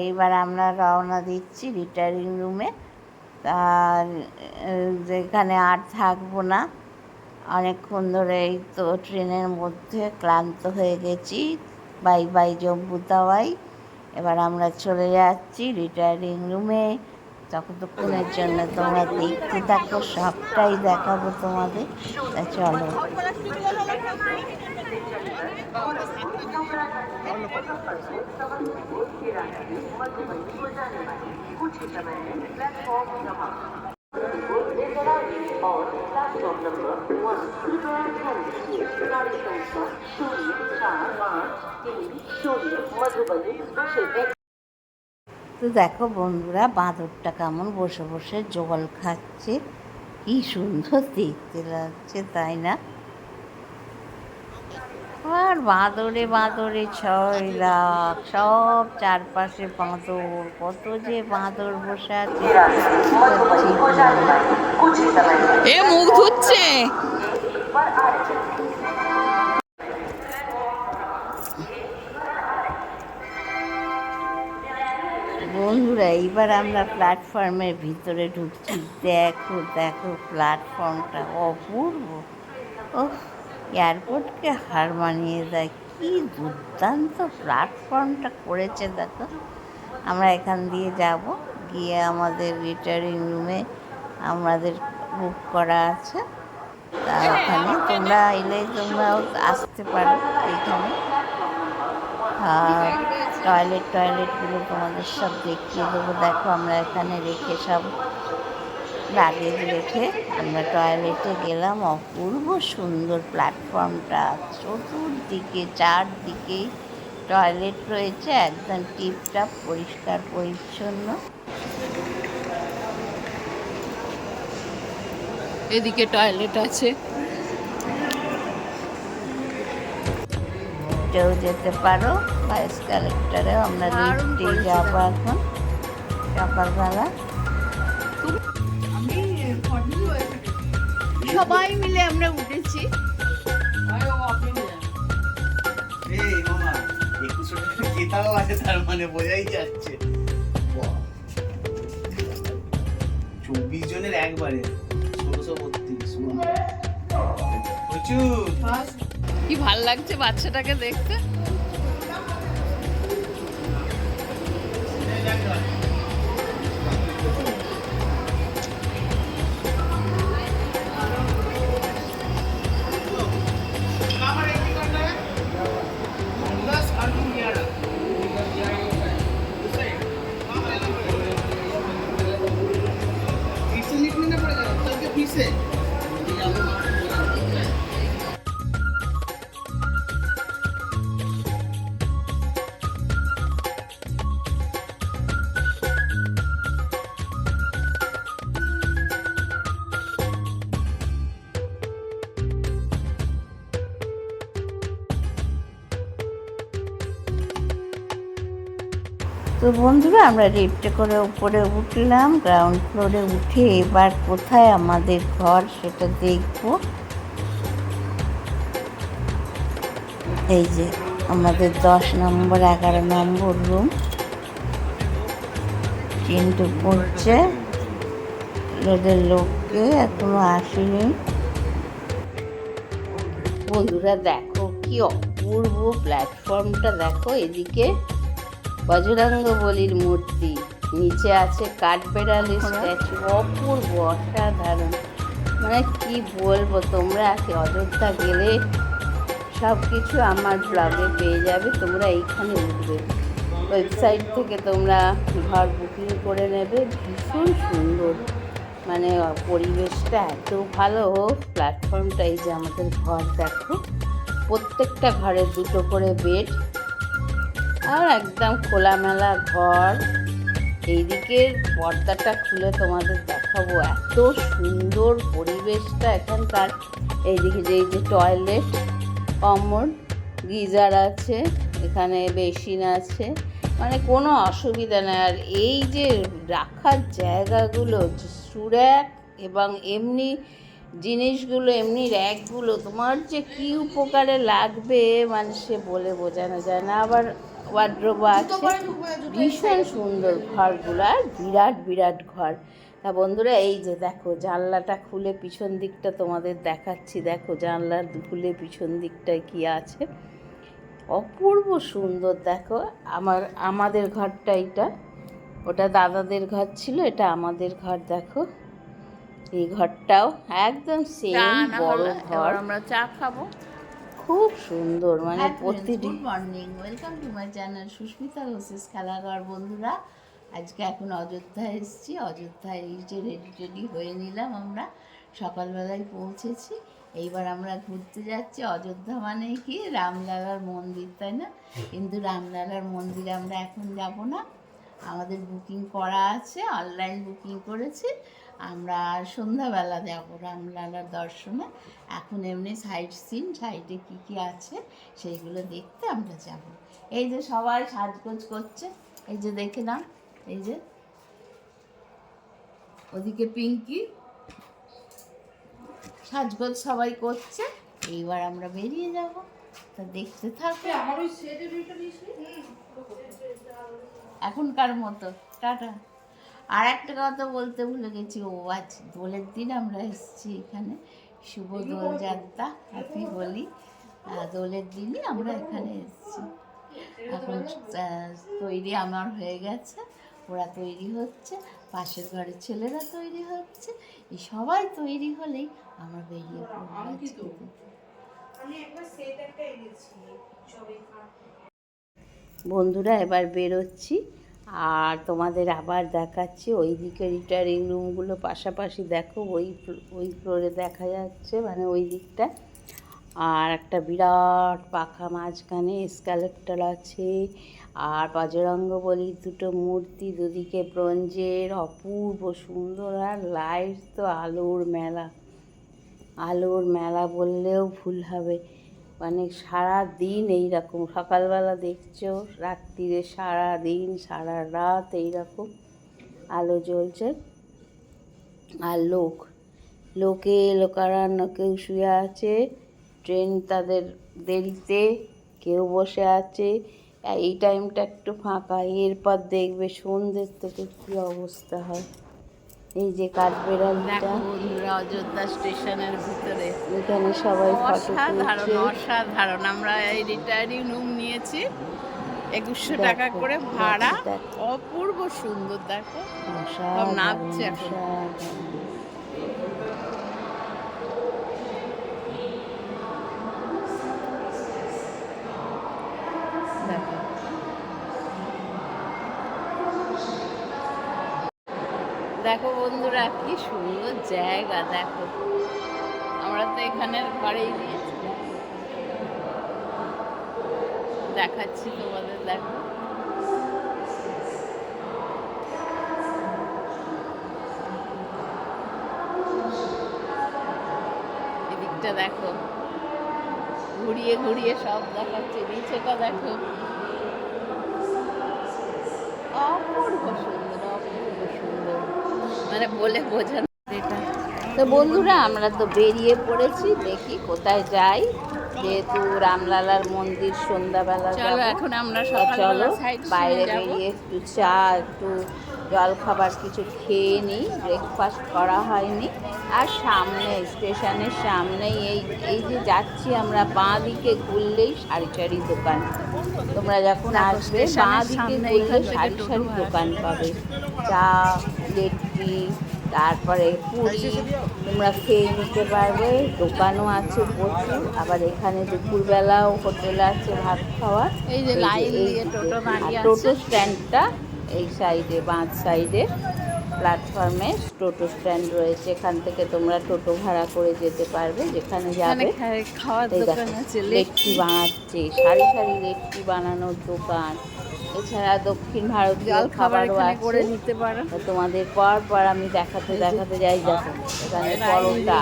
এইবার আমরা রওনা দিচ্ছি রিটায়ারিং রুমে। আর যেখানে আর থাকবো না, অনেকক্ষণ ধরে এই তো ট্রেনের মধ্যে ক্লান্ত হয়ে গেছি। Bye bye Jammu Tawi. এবার আমরা চলে যাচ্ছি রিটায়ারিং রুমে। ততক্ষণের জন্য তোমরা দেখতে থাকো, সবটাই দেখাবো তোমাদের। তা চলো। তো দেখো বন্ধুরা বাঁদরটা কেমন বসে বসে জল খাচ্ছে, কি সুন্দর দেখতে লাগছে তাই না? আর বাঁদরে বাঁদরে 6 লাখ, সব চারপাশে বাঁদর, কত যে বাঁদর বসে আছে। এ মুখ ধুচ্ছে। বন্ধুরা এইবার আমরা প্ল্যাটফর্মের ভিতরে ঢুকছি। দেখো দেখো প্ল্যাটফর্মটা অপূর্ব। ওহ, এয়ারপোর্টকে হার মানিয়ে দেয়, কি দুর্দান্ত প্ল্যাটফর্মটা করেছে দেখো। আমরা এখান দিয়ে যাব, গিয়ে আমাদের রিটায়ারিং রুমে আমাদের বুক করা আছে। তা ওখানে তোমরা এলে তোমরাও আসতে পারো এইখানে। আর টয়লেটগুলো তোমাদের সব দেখিয়ে দেবো। দেখো আমরা এখানে রেখে সব লাগেজ রেখে আমরা টয়লেটে গেলাম। অপূর্ব সুন্দর প্ল্যাটফর্মটা, চতুর্দিকে চারদিকেই টয়লেট রয়েছে, একদম টিপটাপ পরিষ্কার পরিচ্ছন্ন। এদিকে টয়লেট আছে, লিফটেও যেতে পারো বা এসকালেটরেও। আমরা লিফটে যাবো এখন সকালবেলা। সবাই মিলে আমরা উঠেছি। তার মানে বোঝাই যাচ্ছে 24 জনের একবারে 1632। কি ভাল লাগছে বাচ্চাটাকে দেখতে। তো বন্ধুরা আমরা লিফটে করে উপরে উঠলাম। গ্রাউন্ড ফ্লোরে উঠে এবার কোথায় আমাদের ঘর সেটা দেখব। এই যে আমাদের 10 নম্বর 11 নম্বর রুম। চিন্টু পড়ছে, রোদের লোককে এখনো আসেনি। বন্ধুরা দেখো কি অপূর্ব প্ল্যাটফর্মটা, দেখো এদিকে বজরঙ্গ বলির মূর্তি, নিচে আছে কাঠবেড়ালির স্ট্যাচু। অপূর্ব, অসাধারণ, মানে কি বলবো। তোমরা অযোধ্যা গেলে সব কিছু আমার ব্লগে পেয়ে যাবে। তোমরা এইখানে উঠবে, ওয়েবসাইট থেকে তোমরা ঘর বুকিং করে নেবে। ভীষণ সুন্দর, মানে পরিবেশটা এত ভালো। প্ল্যাটফর্মটা, এই যে আমাদের ঘর দেখো, প্রত্যেকটা ঘরে 2টো করে বেড, আর একদম খোলামেলা ঘর। এইদিকের পর্দাটা খুলে তোমাদের দেখাবো, এত সুন্দর পরিবেশটা এখানকার। এইদিকে যে এই যে টয়লেট, কমোড, গিজার আছে, এখানে বেসিন আছে, মানে কোনো অসুবিধা নেই। আর এই যে রাখার জায়গাগুলো সুরেখ এবং এমনি জিনিসগুলো, এমনি র্যাকগুলো তোমার যে কি উপকারে লাগবে মানে সে বলে বোঝানো যায় না। আবার ওয়ার্ড্রোব আছে, ভীষণ সুন্দর ঘরগুলো, আর বিরাট বিরাট ঘর। তা বন্ধুরা এই যে দেখো জানলাটা খুলে পিছন দিকটা তোমাদের দেখাচ্ছি। দেখো জানলা খুলে পিছন দিকটায় কি আছে, অপূর্ব সুন্দর। দেখো আমাদের ঘরটা এইটা, ওটা দাদাদের ঘর ছিল, এটা আমাদের ঘর। দেখো এই ঘরটাও একদম সেম বড় ঘর। আমরা চা খাবো, খুব সুন্দর মানে প্রতিদিন। Good morning, welcome to my channel Susmita হোসেস খেলাঘর। বন্ধুরা আজকে এখন অযোধ্যায় এসেছি। অযোধ্যায় এই যে রেডি হয়ে নিলাম, আমরা সকালবেলায় পৌঁছেছি। এইবার আমরা ঘুরতে যাচ্ছি। অযোধ্যা মানে কি রামলালার মন্দির, তাই না? কিন্তু রামলালার মন্দিরে আমরা এখন যাব না, আমাদের বুকিং করা আছে, অনলাইন বুকিং করেছি। আমরা সন্ধ্যাবেলা যাব রামলালার দর্শনে। এখন এমনি সাইড সিন, সাইডে কী কী আছে সেইগুলো দেখতে আমরা যাব। এই যে সবাই সাজগোজ করছে, এই যে দেখে নাও, এই যে ওদিকে পিঙ্কি সাজগোজ সবাই করছে। এইবার আমরা বেরিয়ে যাব, তা দেখতে থাকবে। এখনকার মতো টাটা। আর একটা কথা বলতে ভুলে গেছি, ও আজ দোলের দিন আমরা এসেছি এখানে, শুভ দোলযাত্রা, হ্যাপি হোলি। দোলের দিনই আমরা এখানে এসেছি। এখন তৈরি আমার হয়ে গেছে, ওরা তৈরি হচ্ছে, পাশের ঘরের ছেলেরা তৈরি হচ্ছে, এই সবাই তৈরি হলেই আমরা বেরিয়ে পড়বো। বন্ধুরা এবার বেরোচ্ছি, আর তোমাদের আবার দেখাচ্ছি ওইদিকে রিটায়ারিং রুমগুলো পাশাপাশি। দেখো ওই ফ্লোরে দেখা যাচ্ছে, মানে ওই দিকটা। আর একটা বিরাট পাখা মাঝখানে এসকালেটর আছে, আর বজরঙ্গবলীর দুটো মূর্তি, দুদিকে ব্রোঞ্জের, অপূর্ব সুন্দর। আর লাইট তো আলোর মেলা, আলোর মেলা বললেও ভুল হবে। মানে সারা দিন এইরকম, সকালবেলা দেখছো, রাত্রিরে সারা দিন সারা রাত এইরকম আলো জ্বলছে। আর লোকারণ্য, কেউ শুয়ে আছে, ট্রেন তাদের দেরিতে, কেউ বসে আছে। এই টাইমটা একটু ফাঁকা, এরপর দেখবে সন্ধ্যের থেকে কী অবস্থা হয়। এই যে কাঠবেড়ালিটা অযোধ্যা স্টেশনের ভিতরে, এখানে সবাই অসাধারণ। আমরা এই রিটায়ারিং রুম নিয়েছি 2100 টাকা করে ভাড়া, অপূর্ব সুন্দর। দেখো সব নাচছে এখন। দেখো বন্ধুরা কি সুন্দর জায়গা। দেখো আমরা তো এখানের ঘরেই নিয়েছি, দেখাচ্ছি তোমাদের। দেখো এদিকটা দেখো, ঘুরিয়ে ঘুরিয়ে সব দেখাচ্ছে। নিচেটা দেখো, অপূর্ব সুন্দর, অপূর্ব সুন্দর, মানে বলে বোঝানো এটা। তো বন্ধুরা আমরা তো বেরিয়ে পড়েছি, দেখি কোথায় যাই। যেহেতু রামলালার মন্দির সন্ধ্যাবেলা চলো, এখন আমরা চলো বাইরে বেরিয়ে একটু চা, একটু জল খাবার কিছু খেয়ে নিই। ব্রেকফাস্ট করা হয়নি। আর সামনে স্টেশনের সামনেই এই যে যাচ্ছি আমরা, বাঁ দিকে ঘুরলেই সারি সারি দোকান। তোমরা যখন আসবে বাঁ দিকে ঘুরলে সারি সারি দোকান পাবে, চা, লেট্টি, তারপরে পুরি তোমরা খেয়ে নিতে পারবে। দোকানও আছে প্রচুর। আবার এখানে দুপুরবেলাও হোটেল আছে ভাত খাওয়ার। এই যে লাইন দিয়ে টোটো দাঁড়িয়ে আছে, টোটো স্ট্যান্ডটা এই সাইডে, বাঁ সাইডে প্ল্যাটফর্মে টোটো স্ট্যান্ড রয়েছে। এখান থেকে তোমরা টোটো ভাড়া করে যেতে পারবে যেখানে যাবে। লেট্টি বানাচ্ছে, সারি সারি লেট্টি বানানোর দোকান। এছাড়া দক্ষিণ ভারতীয় খাবারও করে নিতে পারো। তোমাদের পর আমি দেখাতে যাই। দেখো এখানে পরোটা,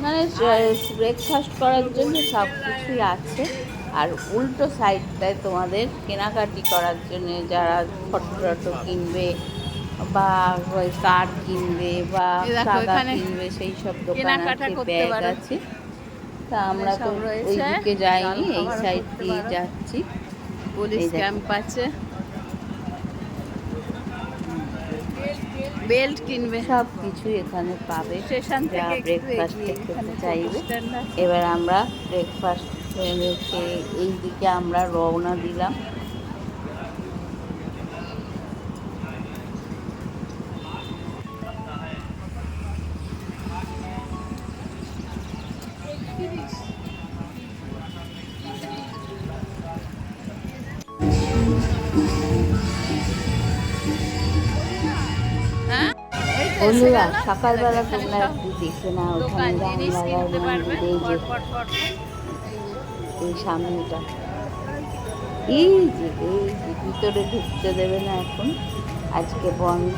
মানে ব্রেকফাস্ট করার জন্য সব কিছুই আছে। আর উল্টো সাইডটায় তোমাদের কেনাকাটি করার জন্য, যারা ফটো কিনবে বা ওই কার কিনবে বা এই দেখো, সাদা এখানে কিনবে, সেই সব দোকান কেনাকাটা আছে, করতে ব্যাগ পারো। আছে। তা আমরা তো সব রয়েছে, ওই দিকে যাইনি, এই জলখাবারও সাইড করতে দিয়ে পারো। যাচ্ছি। পুলিশ এই দেখো। ক্যাম্প আছে, বেল্ট কিনবে, সব কিছু এখানে পাবে, স্টেশন যা থেকে একটু ব্রেকফাস্ট এগিয়ে করতে এখানে চাইবে। স্ট্যান্ড আছে। এবার আমরা ব্রেকফাস্ট খেয়ে এই দিকে আমরা রওনা দিলাম। হ্যাঁ, এই তো এসে বন্ধুরা, গেল। সকালবেলা এখানে তোমরা সব একটু দেখে নাও, দোকান ওখানে জিনিস কিনতে পারবে, এই যে পট পট। এই সামনেটা, এই যে ভিতরে ঢুকতে দেবে না এখন, আজকে বন্ধ।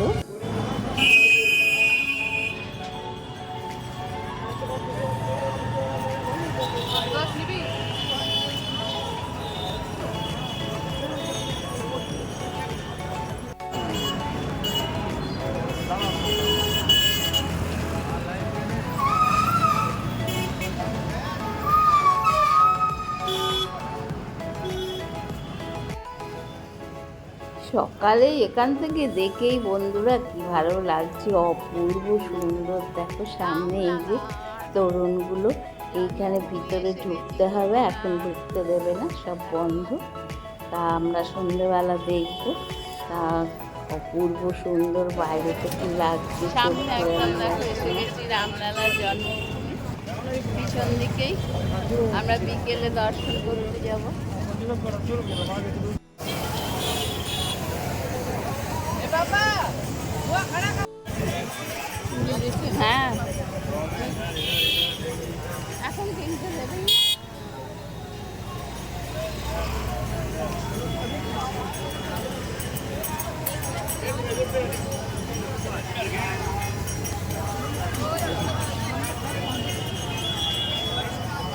সকালে এখান থেকে দেখেই বন্ধুরা কি ভালো লাগছে, অপূর্ব সুন্দর। দেখো সামনে এই যে তরুণগুলো, এইখানে ভিতরে ঢুকতে হবে, এখন ঢুকতে দেবে না, সব বন্ধ। তা আমরা সন্ধেবেলা দেখবো। তা অপূর্ব সুন্দর, বাইরে থেকে লাগছে। সামনে চোখ একদম ফেরানো দেখো এসে যাচ্ছে না। গেছি রামলালার জন্মভূমি, পিছন দিকেই। আমরা বিকেলে দর্শন করতে যাব। হ্যাঁ, এখন কিনতে দেবে না।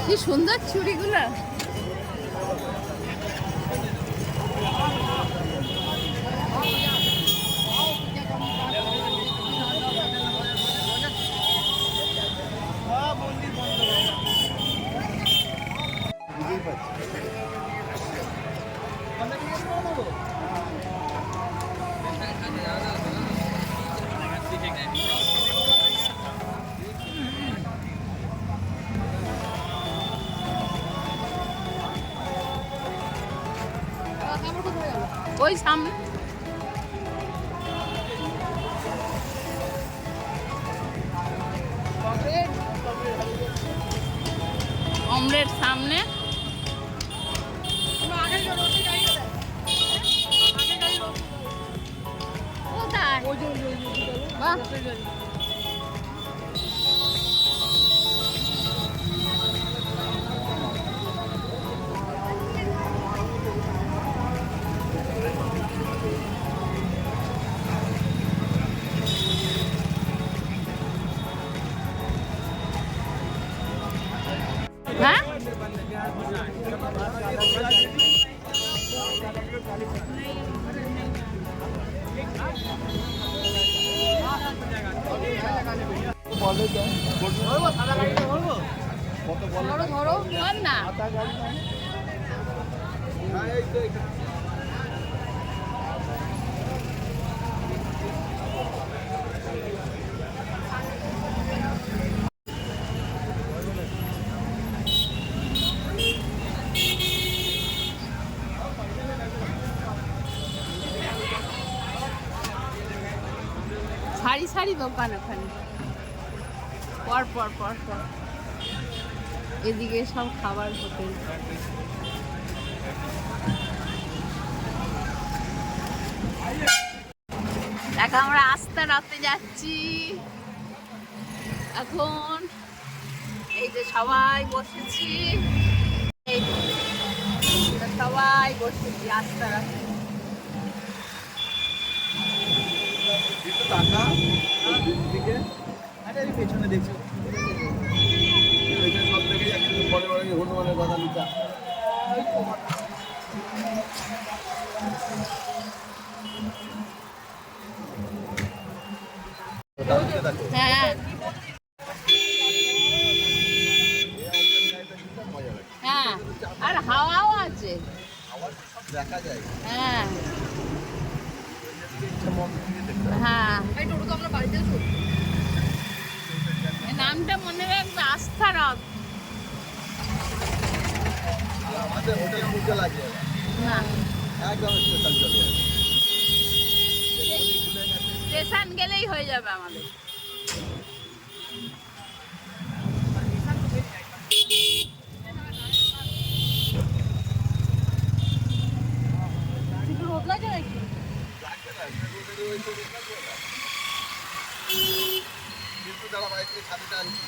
কি সুন্দর চুড়িগুলো। ওই সামনে অমরের সামনে কোথায়? বাহ, হ্যাঁ, ধরো ধরো ধর না। সারি সারি দোকান ওখানে, পর পর পর পর। এদিকে সব খাবার হোটেল। দেখো আমরা আস্তে রাতে যাচ্ছি এখন। এই যে সবাই বসেছি, এই যে সবাই বসেছি আস্তে রাতে। টাকা দিকে আরে আমি পেছনে দেখছি, পেছনে সব থেকে যাচ্ছে বড় বড় হনুমানের কথা লিখা। হ্যাঁ হ্যাঁ আর হাওয়াও আছে। দেখা যায়। হ্যাঁ হ্যাঁ এই নামটা মনে রাখবে, আস্থা রথ। আর আমাদের হোটেল খুঁজে লাগে না একদম স্টেশন চলে যাবে। স্টেশন গেলেই হয়ে যাবে আমাদের। কিন্তু দাঁড়া বাইরে থেকে ছাতিটা আনছি।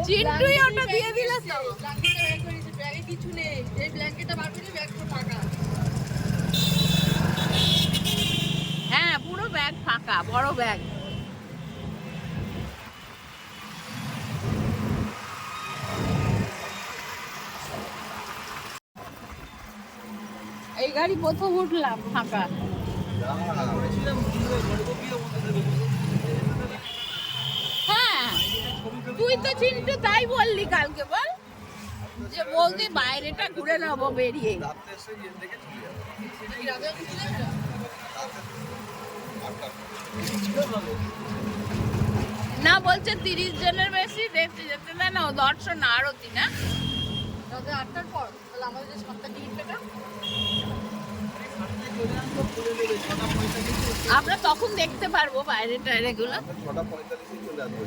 চিন্টুই ওটা দিয়ে দিল তো। হ্যাঁ পুরো ব্যাগ ফাঁকা, বড় ব্যাগ। এই গাড়ি প্রথম উঠলাম ফাঁকা। হ্যাঁ তুই তো চিন্টু তাই বললি কালকে, বল যে বলতে বাইরেটা ঘুরে নেবো বেরিয়ে। রাত্রে এসে ইয়ে দেখে চলে যাবে। না বলছে 30 জনের বেশি দেখতে যেতে দেয় না, ও দর্শন আরতি না 8টার পর। তাহলে আমাদের যে 7টা টিকিট পেটা আমরা তখন দেখতে পারবো বাইরে টাইরে গুলো। 6:45 চলে আসবো।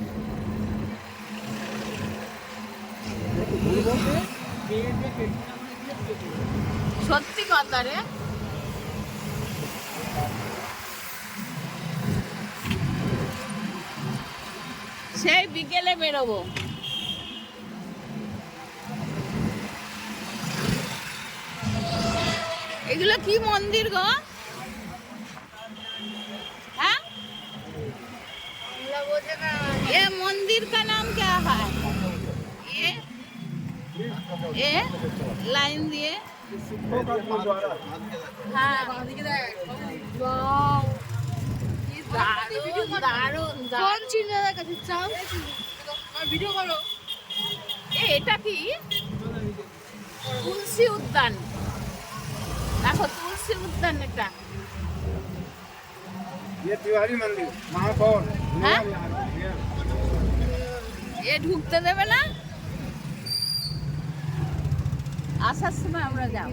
সত্যি কথা রে। সেই বিকেলে বেরোবো। এগুলো কি মন্দির গো? हाँ ये मंदिर का नाम क्या है? ये लाइन दिए। हाँ দারুণ দারুণ কোন চিন্তা কাছে চাও ভিডিও করো। এটা কি তুলসী উদ্যান? দেখো তুলসী উদ্যান এটা। ये तिवारी मंदिर महापौर হ্যাঁ এ ঢুকতে দেবে না, আসার সময় আমরা যাব।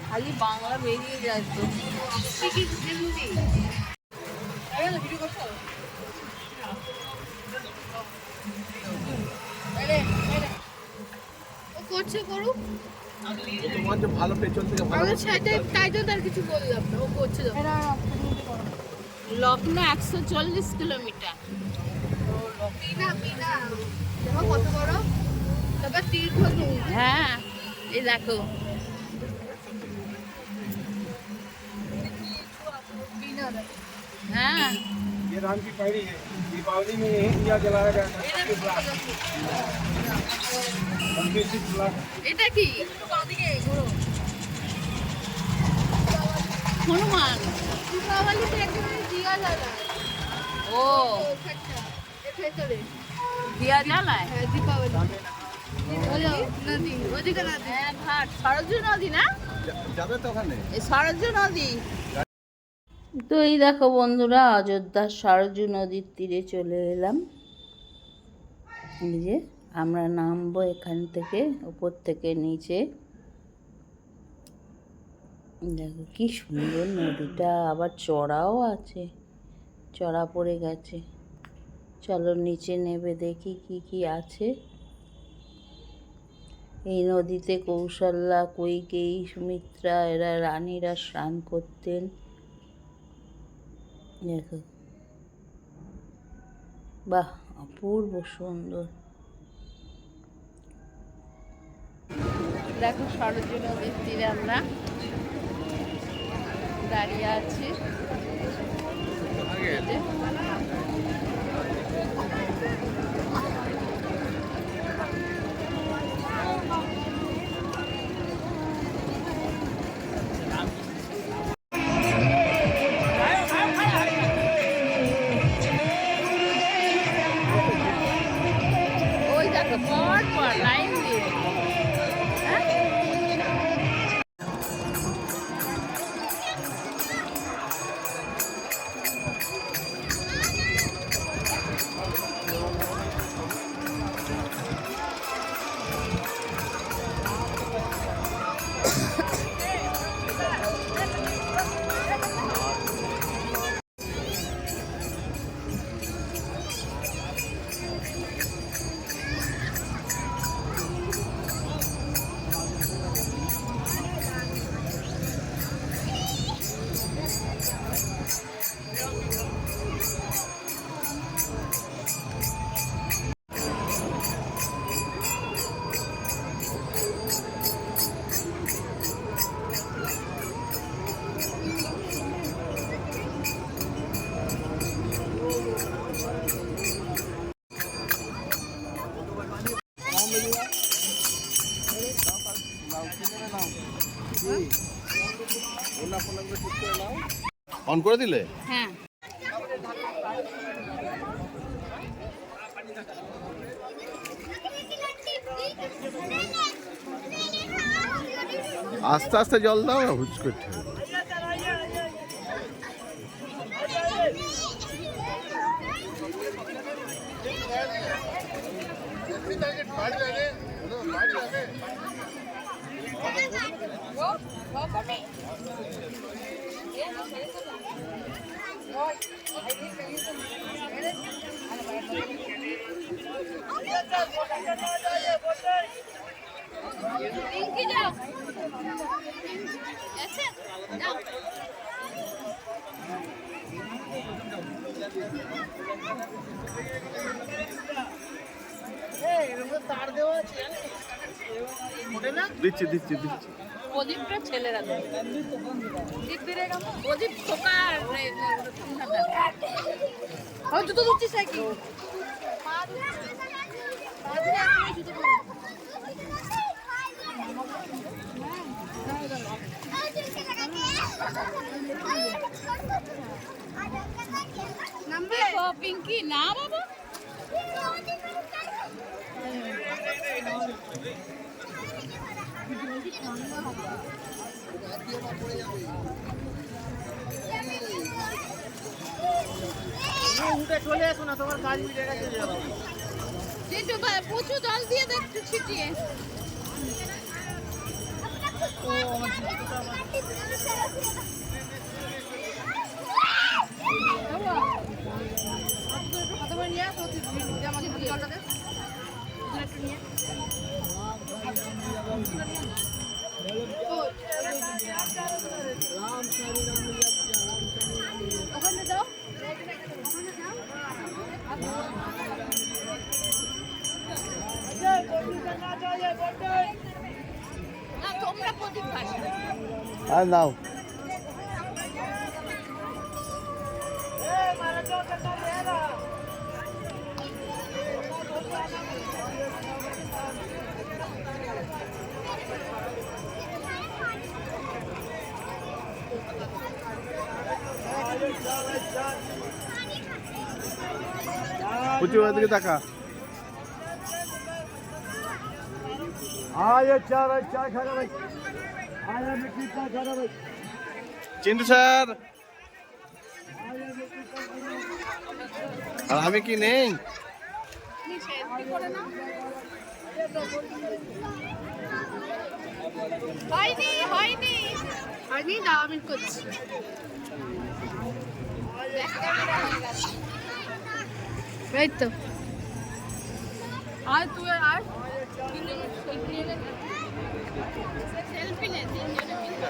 খালি বাংলা বেরিয়ে যায় তো। ও করছে করুক, তোমার যে ভালো পেছন থেকে ভালো আমাদের সাইডে তাই তো তার কিছু বললাম না, ও করছে তো। লখনৌ 140 কিলোমিটার। বিনা বিনা দেখো কত বড়, তারপর তীর্থ হ্যাঁ এই দেখো বিনা হ্যাঁ ये राम की पहली है दीपावली में यही दिया जलाया गया था এটা কি বাদিকে ঘোরো। হনুমান। দীপাবলিতে একটা দিয়া জ্বালায়। ও আচ্ছা এর ভেতরে দিয়া জ্বালায়। হ্যাঁ দীপাবলি হলো নদী, ওদিকে নদী। হ্যাঁ ঘাট সরজু নদী না, যাবে তো ওখানে। এই সরজু নদী। তো এই দেখো বন্ধুরা, অযোধ্যার সরজু নদীর তীরে চলে এলাম। এই যে আমরা নামবো এখান থেকে, উপর থেকে নিচে। দেখো কি সুন্দর নদীটা, আবার চড়াও আছে, চড়া পড়ে গেছে। চলো নিচে নেবে দেখি কি কি আছে। এই নদীতে কৌশল্যা, কৈকেয়ী, সুমিত্রা এরা রানীরা স্নান করতেন। দেখো বাহ অপূর্ব সুন্দর। দেখো সরজু নদীর তীরে আমরা দাঁড়িয়ে আছি। অন করে দিলে? হ্যাঁ। আস্তে আস্তে জল দাও না, হুচ করতে হবে। পিঙ্কি যাও আছে যাও দিচ্ছি দিচ্ছি দিচ্ছি। প্রদীপটা ছেলেরা দেয়। প্রদীপ খোকা জুতো ধরছিস নাকি পিঙ্কি না বাবা, চলে আসো না, তোমার কাজ মিটে গেছে। প্রচুর জল দিয়ে দেখতে ছিটিয়ে। ওখানে যাও না তোমরা প্রদীপ ভাসা আর নাও। পুচু দিকে তাকা। চিন্টু স্যার, আর আমি কি নেই? হয়নি হয়নি হয়নি দাও আমি করছি এই তো আর তুই আর সেলফি নে তিনজনে মিলে।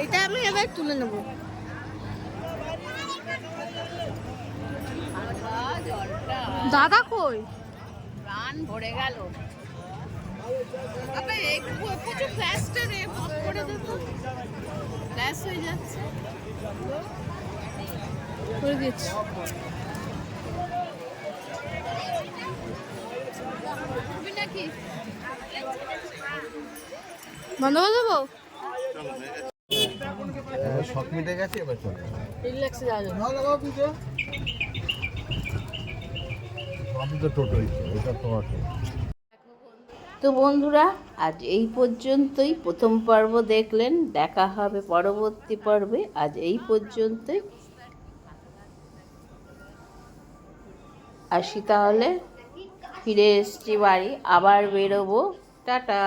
এটা আমি এবার তুলে নেব জলটা দাদা কই প্রাণ ভরে গেল। আবার একটু প্রচুর ফ্ল্যাশটা রে অফ করে দে তো, ফ্ল্যাশ হয়ে যাচ্ছে। করে দিচ্ছি তুমি নাকি বন্ধ করে দেবো শখ মিটে গেছে, এবার চলে রিল্যাক্সে যাওয়া যাবে আমি তো টোটোই, এটা তো অটো। তো বন্ধুরা, আজ এই পর্যন্তই। প্রথম পর্ব দেখলেন, দেখা হবে পরবর্তী পর্বে। আজ এই পর্যন্তই, আসি তাহলে। ফিরে এসছি বাড়ি, আবার বেরোবো। টাটা।